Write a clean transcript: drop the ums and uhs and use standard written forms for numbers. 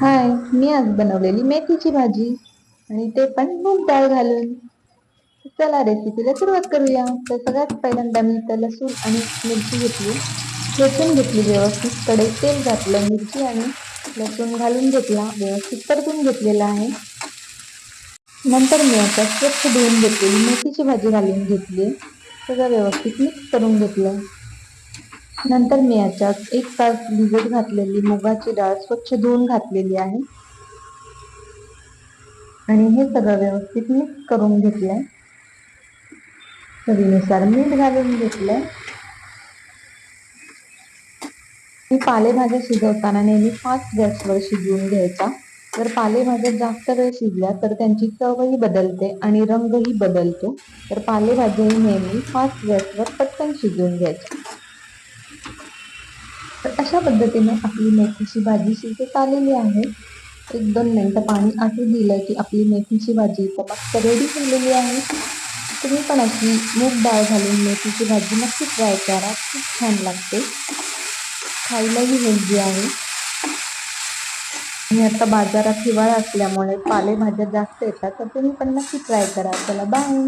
हाय, मी आज बनवलेली मेथीची भाजी आणि ते पण मूग डाळ घालून. चला रेसिपीला सुरुवात करूया. तर सगळ्यात पहिल्यांदा मी इथं लसूण आणि मिरची घेतली, ठेचून घेतली व्यवस्थित. कढईत तेल घातलं, मिरची आणि लसूण घालून घेतला, व्यवस्थित परतून घेतलेला आहे. नंतर मी आता स्वच्छ धुवून घेतलेली मेथीची भाजी घालून घेतली, सगळं व्यवस्थित मिक्स करून घेतलं. नंतर मी याच्यात 1 तास भिजत घातलेली मुगाची डाळ स्वच्छ धुवून घातलेली आहे आणि हे सगळं व्यवस्थित मिक्स करून घेतलंय. चवीनुसार मीठ घालून घेतलंय. ही पालेभाज्या शिजवताना नेहमी फास्ट गॅसवर शिजवून घ्यायचा. जर पालेभाज्या जास्त वेळ शिजल्या तर त्यांची चवही बदलते आणि रंगही बदलतो. तर पालेभाज्याही नेहमी फास्ट गॅसवर पटकन शिजवून घ्यायच्या. तर अशा पद्धतीने आपली मेथीची भाजी शिजत आलेली आहे. 1-2 मिनिटं पाणी आटू दिलं की आपली मेथीची भाजी तर मस्त रेडी झालेली आहे. तुम्ही पण अशी मूग डाळ घालून मेथीची भाजी नक्की ट्राय करा, खूप छान लागते, खायलाही हेल्दी आहे. आणि आता बाजारात हिवाळा असल्यामुळे पालेभाज्या जास्त येतात, तर तुम्ही पण नक्की ट्राय करा. चला बाय.